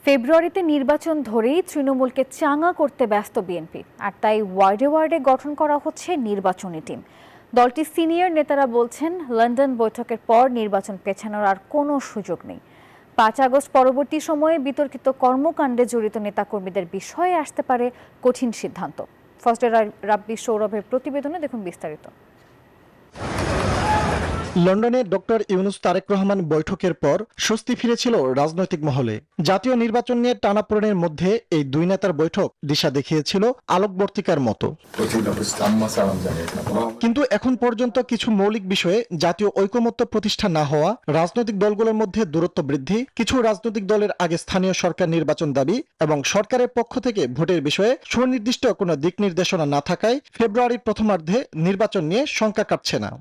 ফেব্রুয়ারিতে নির্বাচন ধরেই তৃণমূলকে চাঙা করতে ব্যস্ত বিএনপি, আর তাই ওয়ার্ডে ওয়ার্ডে গঠন করা হচ্ছে নির্বাচনী টিম। দলটির সিনিয়র নেতারা বলছেন, লন্ডন বৈঠকের পর নির্বাচন পেছানোর আর কোনো সুযোগ নেই। ৫ আগস্ট পরবর্তী সময়ে বিতর্কিত কর্মকাণ্ডে জড়িত নেতাকর্মীদের বিষয়ে আসতে পারে কঠিন সিদ্ধান্ত। ফজলে রাব্বি সৌরভের প্রতিবেদনে দেখুন বিস্তারিত। লন্ডনে ডক্টর ইউনুস তারেক রহমান বৈঠকের পর স্বস্তি ফিরেছিল রাজনৈতিক মহলে। জাতীয় নির্বাচন নিয়ে টানাপোড়েনের মধ্যে এই দুই নেতার বৈঠক দিশা দেখিয়েছিল আলোকবর্তিকার মতো। কিন্তু এখন পর্যন্ত কিছু মৌলিক বিষয়ে জাতীয় ঐকমত্য প্রতিষ্ঠা না হওয়া, রাজনৈতিক দলগুলোর মধ্যে দূরত্ব বৃদ্ধি, কিছু রাজনৈতিক দলের আগে স্থানীয় সরকার নির্বাচন দাবি এবং সরকারের পক্ষ থেকে ভোটের বিষয়ে সুনির্দিষ্ট কোনো দিক নির্দেশনা না থাকায় ফেব্রুয়ারির প্রথমার্ধে নির্বাচন নিয়ে শঙ্কা কাটছে না।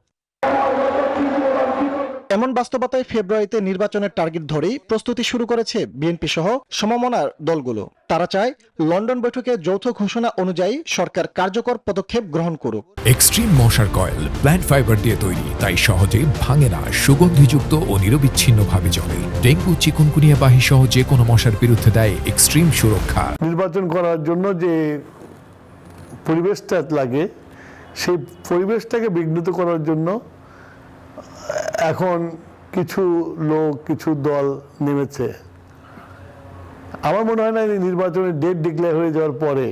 এমন বাস্তবতায় ফেব্রুয়ারিতে নির্বাচনের টার্গেট ধরেই প্রস্তুতি শুরু করেছে বিএনপি সহ সমমনার দলগুলো। তারা চায় লন্ডন বৈঠকে যৌথ ঘোষণা অনুযায়ী সরকার কার্যকর পদক্ষেপ গ্রহণ করুক। এক্সট্রিম মশার কয়েল প্ল্যান্ট ফাইবার দিয়ে তৈরি, তাই সহজে ভাঙে না, সুগন্ধিযুক্ত ও নিরবিচ্ছিন্নভাবে চলে। ডেঙ্গু, চিকুনগুনিয়া বাহি সহ যে কোনো মশার বিরুদ্ধে দেয় এক্সট্রিম সুরক্ষা। নির্বাচন করার জন্য যে পরিবেশটা লাগে, সেই পরিবেশটাকে বিঘ্নিত করার জন্য এখন কিছু লোক, কিছু দল নেমেছে। আমার মনে হয় না নির্বাচনের ডেট ডিক্লেয়ার হয়ে যাওয়ার পরে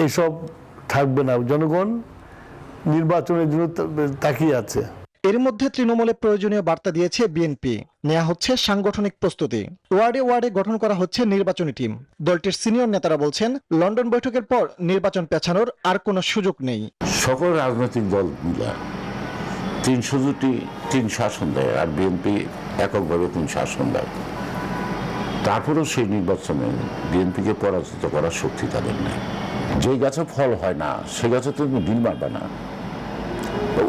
এইসব থাকবে না। জনগণ নির্বাচনের জন্য তাকিয়ে আছে। এর মধ্যে তৃণমূলে প্রয়োজনীয় বার্তা দিয়েছে বিএনপি। নেওয়া হচ্ছে সাংগঠনিক প্রস্তুতি। ওয়ার্ডে ওয়ার্ডে গঠন করা হচ্ছে নির্বাচনী টিম। দলটির সিনিয়র নেতারা বলছেন, লন্ডন বৈঠকের পর নির্বাচন পেছানোর আর কোনো সুযোগ নেই। সকল রাজনৈতিক দল মিলে 300টি শাসন দেয়, আর বিএনপি এককভাবে 3 শাসন দেয়। তারপরেও সেই নির্বাচনে বিএনপিকে পরাজিত করার শক্তি তাদের নেই। যে গাছে ফল হয় না সে গাছে তুমি ডিল মারবে না,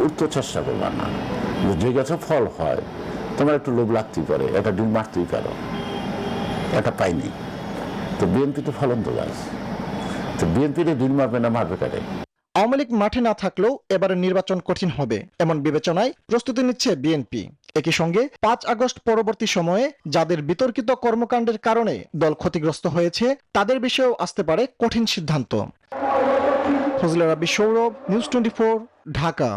উঠতে চেষ্টা করবে না। যে গাছে ফল হয় তোমার একটু লোভ লাগতেই পারে, একটা ডিল মারতেই পারো, এটা পাইনি। তো বিএনপি তো ফলন্ত গাছ, তো বিএনপিতে ডিল মারবে না, মারবে কারে? আওয়ামী লীগ মাঠে না থাকলেও এবারে নির্বাচন কঠিন হবে এমন বিবেচনায় প্রস্তুতি নিচ্ছে বিএনপি। একই সঙ্গে ৫ আগস্ট পরবর্তী সময়ে যাদের বিতর্কিত কর্মকাণ্ডের কারণে দল ক্ষতিগ্রস্ত হয়েছে তাদের বিষয়েও আসতে পারে কঠিন সিদ্ধান্ত। ফজলে রাব্বি সৌরভ, নিউজ 24, ঢাকা।